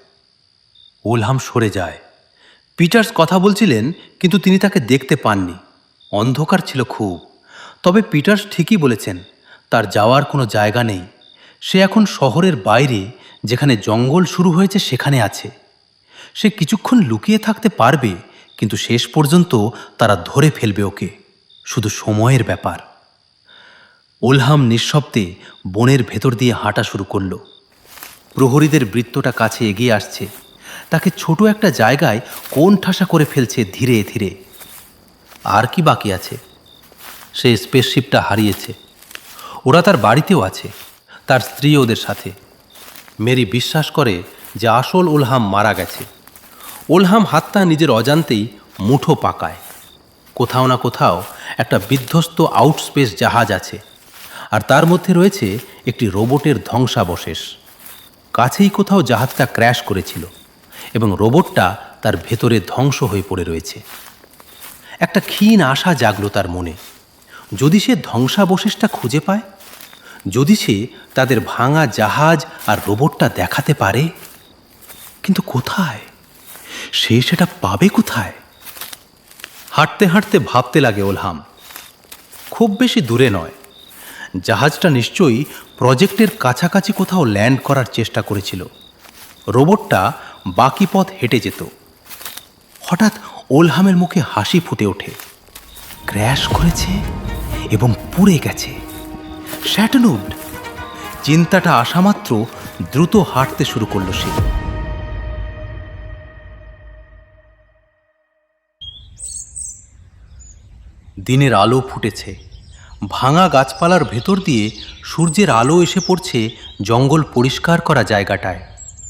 ওলহাম সরে যায়। পিটার্স কথা বলছিলেন, কিন্তু তিনি তাকে দেখতে পাননি। অন্ধকার ছিল খুব। তবে পিটার্স ঠিকই বলেছেন, তার যাওয়ার কোনো জায়গা নেই। সে এখন শহরের বাইরে, যেখানে জঙ্গল শুরু হয়েছে, সেখানে আছে। সে কিছুক্ষণ লুকিয়ে থাকতে পারবে, কিন্তু শেষ পর্যন্ত তারা ধরে ফেলবে ওকে। শুধু সময়ের ব্যাপার। ওলহাম নিঃশব্দে বনের ভেতর দিয়ে হাঁটা শুরু করল। প্রহরীদের বৃত্তটা কাছে এগিয়ে আসছে। তাকে ছোট একটা জায়গায় কোণঠাসা করে ফেলছে ধীরে ধীরে। আর কি বাকি আছে? সে স্পেসশিপটা হারিয়েছে। ওরা তার বাড়িতেও আছে, তার স্ত্রী ওদের সাথে। মেরি বিশ্বাস করে যে আসল ওলহাম মারা গেছে। ওলহাম হাতটা নিজের অজান্তেই মুঠো পাকায়। কোথাও না কোথাও একটা বিধ্বস্ত আউটস্পেস জাহাজ আছে, আর তার মধ্যে রয়েছে একটি রোবটের ধ্বংসাবশেষ। কাছেই কোথাও জাহাজটা ক্র্যাশ করেছিল এবং রোবটটা তার ভেতরে ধ্বংস হয়ে পড়ে রয়েছে। একটা ক্ষীণ আশা জাগলো তার মনে। যদি সে ধ্বংসাবশেষটা খুঁজে পায়, যদি সে তাদের ভাঙা জাহাজ আর রোবটটা দেখাতে পারে। কিন্তু কোথায়? সে সেটা পাবে কোথায়? হাঁটতে হাঁটতে ভাবতে লাগে ওলহাম। খুব বেশি দূরে নয়। জাহাজটা নিশ্চয়ই প্রজেক্টের কাছাকাছি কোথাও ল্যান্ড করার চেষ্টা করেছিল। রোবটটা বাকি পথ হেঁটে যেত। হঠাৎ ওলহামের মুখে হাসি ফুটে ওঠে। ক্র্যাশ করেছে এবং পুড়ে গেছে। শ্যাটনুড! চিন্তাটা আসা মাত্র দ্রুত হাঁটতে শুরু করল সে। দিনের আলো ফুটেছে। ভাঙা গাছপালার ভেতর দিয়ে সূর্যের আলো এসে পড়ছে জঙ্গল পরিষ্কার করা জায়গাটায়,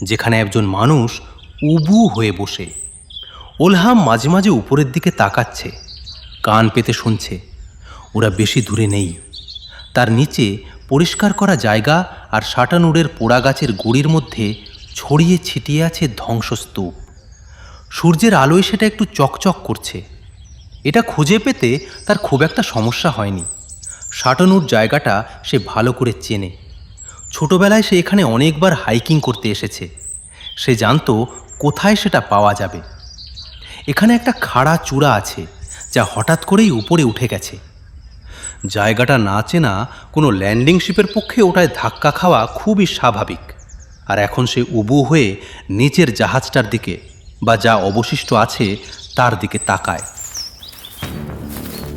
যেখানে একজন মানুষ উবু হয়ে বসে। ওলহাম মাঝে মাঝে উপরের দিকে তাকাচ্ছে, কান পেতে শুনছে। ওরা বেশি দূরে নেই। তার নিচে পরিষ্কার করা জায়গা আর শাটানুডের পোড়া গাছের গুড়ির মধ্যে ছড়িয়ে ছিটিয়ে আছে ধ্বংসস্তূপ। সূর্যের আলোয় সেটা একটু চকচক করছে। এটা খুঁজে পেতে তার খুব একটা সমস্যা হয়নি। শাটানুড জায়গাটা সে ভালো করে চেনে। ছোটবেলায় সে এখানে অনেকবার হাইকিং করতে এসেছে। সে জানতো কোথায় সেটা পাওয়া যাবে। এখানে একটা খাড়া চূড়া আছে, যা হঠাৎ করেই উপরে উঠে গেছে। জায়গাটা না চেনা কোনো ল্যান্ডিং শিপের পক্ষে ওটায় ধাক্কা খাওয়া খুবই স্বাভাবিক। আর এখন সে উবু হয়ে নিচের জাহাজটার দিকে, বা যা অবশিষ্ট আছে তার দিকে তাকায়।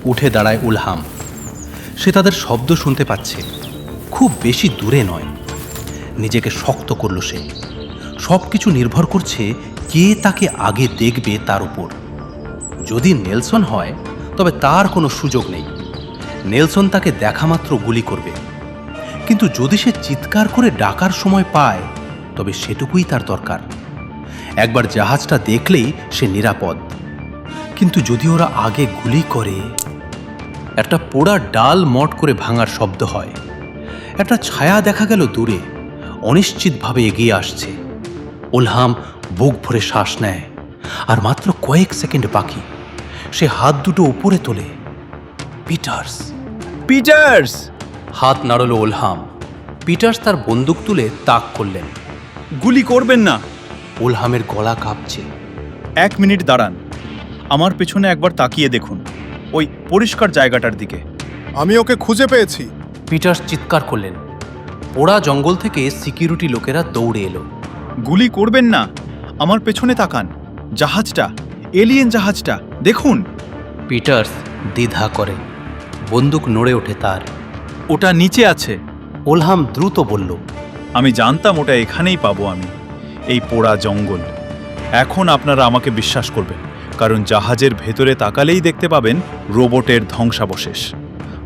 উঠে দাঁড়ায় উলহাম। সে তাদের শব্দ শুনতে পাচ্ছে, খুব বেশি দূরে নয়। নিজেকে শক্ত করল সে। সব কিছু নির্ভর করছে কে তাকে আগে দেখবে তার উপর। যদি নেলসন হয় তবে তার কোনো সুযোগ নেই। নেলসন তাকে দেখামাত্র গুলি করবে। কিন্তু যদি সে চিৎকার করে ডাকার সময় পায় তবে সেটুকুই তার দরকার। একবার জাহাজটা দেখলেই সে নিরাপদ। কিন্তু যদি ওরা আগে গুলি করে, একটা পোড়া ডাল মট করে ভাঙার শব্দ হয়। একটা ছায়া দেখা গেল দূরে, অনিশ্চিতভাবে এগিয়ে আসছে। উলহাম বুক ভরে শ্বাস নেয়। আর মাত্র কয়েক সেকেন্ড বাকি। সে হাত দুটো উপরে তোলে। পিটার্স! পিটার্স! হাত নাড়ল উলহাম। পিটার্স তার বন্দুক তুলে তাক করলেন। গুলি করবেন না। উলহামের গলা কাঁপছে। 1 মিনিট দাঁড়ান, আমার পেছনে একবার তাকিয়ে দেখুন, ওই পরিষ্কার জায়গাটার দিকে। আমি ওকে খুঁজে পেয়েছি। পিটার্স চিৎকার করলেন। পোড়া জঙ্গল থেকে সিকিউরিটি লোকেরা দৌড়ে এলো। গুলি করবেন না, আমার পেছনে তাকান। জাহাজটা, এলিয়েন জাহাজটা দেখুন। পিটার্স দ্বিধা করে। বন্দুক নড়ে ওঠে তার। ওটা নিচে আছে। উলহাম দ্রুত বলল, আমি জানতাম ওটা এখানেই পাবো আমি, এই পোড়া জঙ্গল। এখন আপনারা আমাকে বিশ্বাস করবেন, কারণ জাহাজের ভেতরে তাকালেই দেখতে পাবেন রোবটের ধ্বংসাবশেষ।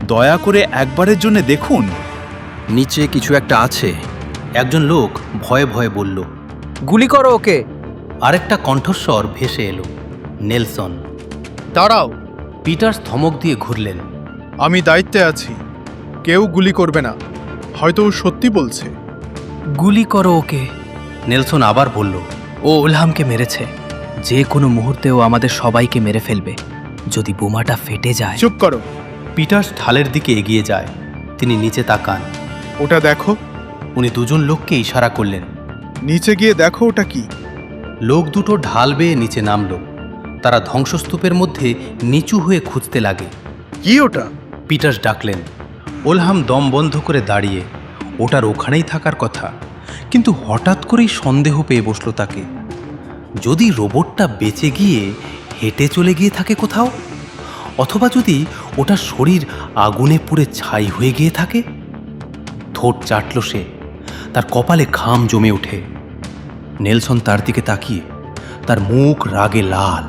দয়া করে একবারের জন্য দেখুন। নিচে কিছু একটা আছে। একজন লোক ভয়ে ভয়ে বলল। গুলি করো ওকে। আরেকটা কণ্ঠস্বর ভেসে এলো, নেলসন। দাঁড়াও, পিটার্স ধমক দিয়ে ঘুরলেন। আমি দায়িত্বে আছি। কেউ গুলি করবে না। হয়তো ও সত্যি বলছে। গুলি করো ওকে। নেলসন আবার বলল, ও উলহামকে মেরেছে। যে কোনো মুহূর্তে ও আমাদের সবাইকে মেরে ফেলবে যদি বোমাটা ফেটে যায়। চুপ করো। পিটার্স ঢালের দিকে এগিয়ে যায়। তিনি নিচে তাকান। ওটা দেখো। উনি দুজন লোককে ইশারা করলেন। নিচে গিয়ে দেখো ওটা কি। লোক দুটো ঢাল বেয়ে নিচে নামল। তারা ধ্বংসস্তূপের মধ্যে নিচু হয়ে খুঁজতে লাগে। কি ওটা? পিটার্স ডাকলেন। উলহাম দম বন্ধ করে দাঁড়িয়ে। ওটার ওখানেই থাকার কথা, কিন্তু হঠাৎ করেই সন্দেহ পেয়ে বসল তাকে। যদি রোবটটা বেঁচে গিয়ে হেঁটে চলে গিয়ে থাকে কোথাও, অথবা যদি ওটার শরীর আগুনে পুড়ে ছাই হয়ে গিয়ে থাকে। ঠোঁট চাটল সে। তার কপালে ঘাম জমে ওঠে। নেলসন তার দিকে তাকিয়ে, তার মুখ রাগে লাল।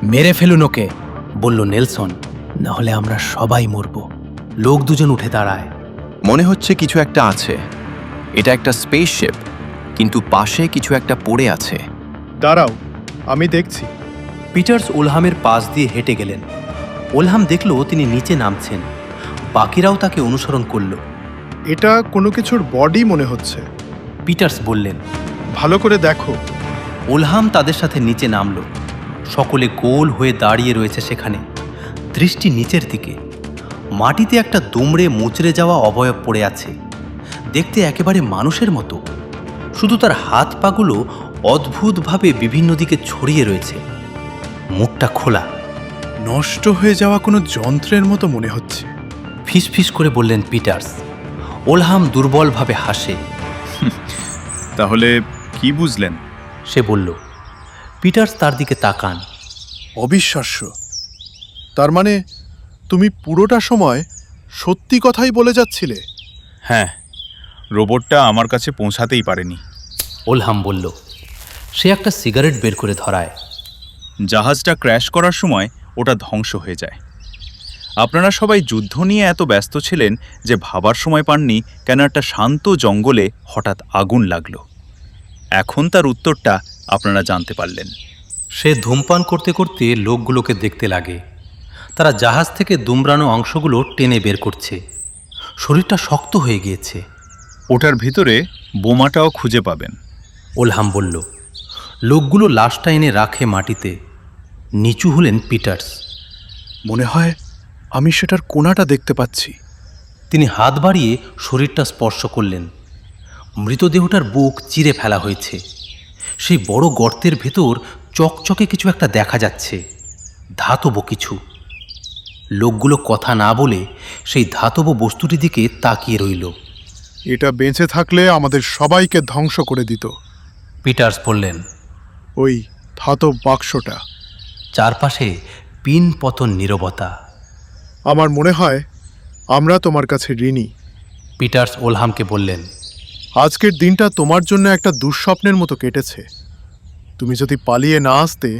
মেরে ফেলুন ওকে, বলল নেলসন, নাহলে আমরা সবাই মরব। লোক দুজন উঠে দাঁড়ায়। মনে হচ্ছে কিছু একটা আছে। এটা একটা স্পেসশিপ, কিন্তু পাশে কিছু একটা পড়ে আছে। দাঁড়াও, আমি দেখছি। পিটার্স উলহামের পাশ দিয়ে হেঁটে গেলেন। উলহাম দেখল তিনি নিচে নামছেন। বাকিরাও তাকে অনুসরণ করল। এটা কোনো কিছুর বডি মনে হচ্ছে। পিটার্স বললেন। ভালো করে দেখো। উলহাম তাদের সাথে নিচে নামল। সকলে গোল হয়ে দাঁড়িয়ে রয়েছে সেখানে, দৃষ্টি নিচের দিকে। মাটিতে একটা দুমড়ে মুচড়ে যাওয়া অবয়ব পড়ে আছে, দেখতে একেবারে মানুষের মতো। শুধু তার হাত পাগুলো অদ্ভুতভাবে বিভিন্ন দিকে ছড়িয়ে রয়েছে। মুখটা খোলা। নষ্ট হয়ে যাওয়া কোনো যন্ত্রের মতো মনে হচ্ছে। ফিসফিস করে বললেন পিটার্স। উলহাম দুর্বলভাবে হাসে। তাহলে কি বুঝলেন? সে বলল। পিটার্স তার দিকে তাকান। অবিশ্বাস্য। তার মানে তুমি পুরোটা সময় সত্যি কথাই বলে যাচ্ছিলে? হ্যাঁ, রোবটটা আমার কাছে পৌঁছাতেই পারেনি। উলহাম বলল। সে একটা সিগারেট বের করে ধরায়। জাহাজটা ক্র্যাশ করার সময় ওটা ধ্বংস হয়ে যায়। আপনারা সবাই যুদ্ধ নিয়ে এত ব্যস্ত ছিলেন যে ভাবার সময় পাননি কেন একটা শান্ত জঙ্গলে হঠাৎ আগুন লাগলো। এখন তার উত্তরটা আপনারা জানতে পারলেন। সে ধূমপান করতে করতে লোকগুলোকে দেখতে লাগে। তারা জাহাজ থেকে দুমড়ানো অংশগুলো টেনে বের করছে। শরীরটা শক্ত হয়ে গিয়েছে। ওটার ভিতরে বোমাটাও খুঁজে পাবেন। উলহাম বলল। লোকগুলো লাশটা এনে রাখে মাটিতে। নিচু হলেন পিটার্স। মনে হয় আমি সেটার কোণাটা দেখতে পাচ্ছি। তিনি হাত বাড়িয়ে শরীরটা স্পর্শ করলেন। মৃতদেহটার বুক চিরে ফেলা হয়েছে। সেই বড় গর্তের ভেতর চকচকে কিছু একটা দেখা যাচ্ছে, ধাতব কিছু। লোকগুলো কথা না বলে সেই ধাতব বস্তুটির দিকে তাকিয়ে রইল। এটা বেঁচে থাকলে আমাদের সবাইকে ধ্বংস করে দিত। পিটার্স বললেন। ওই ধাতব বাক্সটা। চারপাশে পিন পতন নীরবতা। আমার মনে হয় আমরা তোমার কাছে ঋণী। পিটার্স ওলহামকে বললেন, আজকের দিনটা তোমার জন্য একটা দুঃস্বপ্নের মতো কেটেছে। তুমি যদি পালিয়ে না আসতে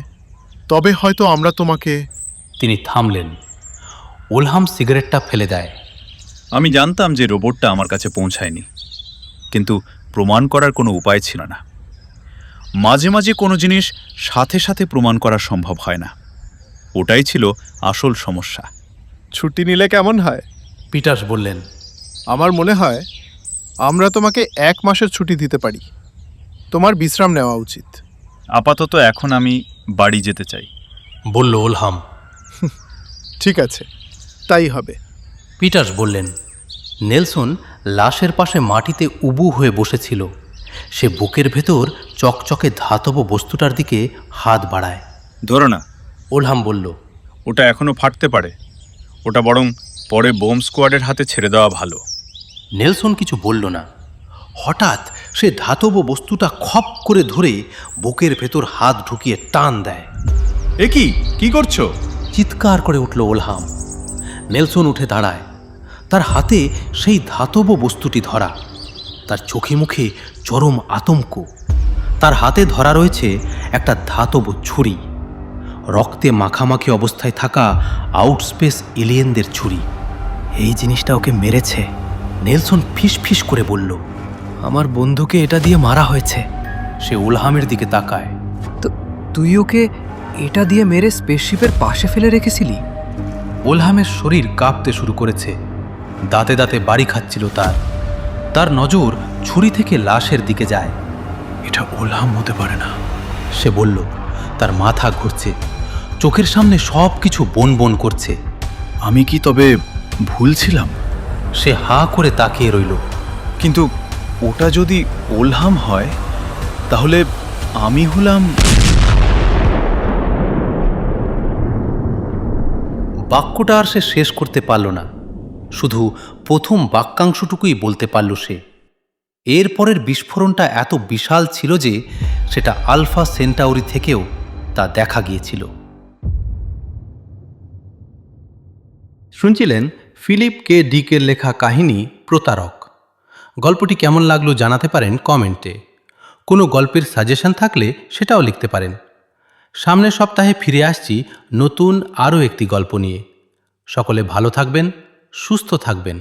তবে হয়তো আমরা তোমাকে। তিনি থামলেন। ওলহাম সিগারেটটা ফেলে দেয়। আমি জানতাম যে রোবটটা আমার কাছে পৌঁছায়নি, কিন্তু প্রমাণ করার কোনো উপায় ছিল না। মাঝে মাঝে কোনো জিনিস সাথে সাথে প্রমাণ করা সম্ভব হয় না। ওটাই ছিল আসল সমস্যা। ছুটি নিলে কেমন হয়? পিটার্স বললেন, আমার মনে হয় আমরা তোমাকে 1 মাসের ছুটি দিতে পারি। তোমার বিশ্রাম নেওয়া উচিত। আপাতত এখন আমি বাড়ি যেতে চাই। বলল ওলহাম। ঠিক আছে, তাই হবে। পিটার্স বললেন। নেলসন লাশের পাশে মাটিতে উবু হয়ে বসেছিল। সে বুকের ভেতর চকচকে ধাতব বস্তুটার দিকে হাত বাড়ায়। ধরো না, ওলহাম বলল, ওটা এখনো ফাটতে পারে। ওটা বরং পরে বোম স্কোয়াডের হাতে ছেড়ে দেওয়া ভালো। নেলসন কিছু বলল না। হঠাৎ সে ধাতব বস্তুটা খপ করে ধরে বুকের ভেতর হাত ঢুকিয়ে টান দেয়। এ কি করছো? চিৎকার করে উঠল ওলহাম। নেলসন উঠে দাঁড়ায়। তার হাতে সেই ধাতব বস্তুটি ধরা। তার চোখে মুখে চরম আতঙ্ক। তার হাতে ধরা রয়েছে একটা ধাতব ছুরি, রক্তে মাখামাখি অবস্থায় থাকা আউটস্পেস এলিয়েনদের ছুরি। এই জিনিসটা ওকে মেরেছে। নেলসন ফিস ফিস করে বলল। আমার বন্ধুকে এটা দিয়ে মারা হয়েছে। সে ওলহামের দিকে তাকায়। তো তুই ওকে এটা দিয়ে মেরে স্পেসশিপের পাশে ফেলে রেখেছিলি? ওলহামের শরীর কাঁপতে শুরু করেছে। দাঁতে দাঁতে বাড়ি খাচ্ছিল তার। তার নজর ছুরি থেকে লাশের দিকে যায়। এটা ওলহাম হতে পারে না। সে বলল। তার মাথা ঘুরছে। চোখের সামনে সব কিছু বন বন করছে। আমি কি তবে ভুল ছিলাম? সে হাঁ করে তাকিয়ে রইল। কিন্তু ওটা যদি ওলহাম হয় তাহলে আমি হলাম। বাক্যটা আর সে শেষ করতে পারল না। শুধু প্রথম বাক্যাংশটুকুই বলতে পারল সে। এরপরের বিস্ফোরণটা এত বিশাল ছিল যে সেটা আলফা সেন্টাউরি থেকেও তা দেখা গিয়েছিল। শুনছিলেন ফিলিপ কে ডিকের লেখা কাহিনী প্রতারক। গল্পটি কেমন লাগলো জানাতে পারেন কমেন্টে। কোনো গল্পের সাজেশন থাকলে সেটাও লিখতে পারেন। সামনের সপ্তাহে ফিরে আসছি নতুন আরও একটি গল্প নিয়ে। সকলে ভালো থাকবেন, সুস্থ থাকবেন।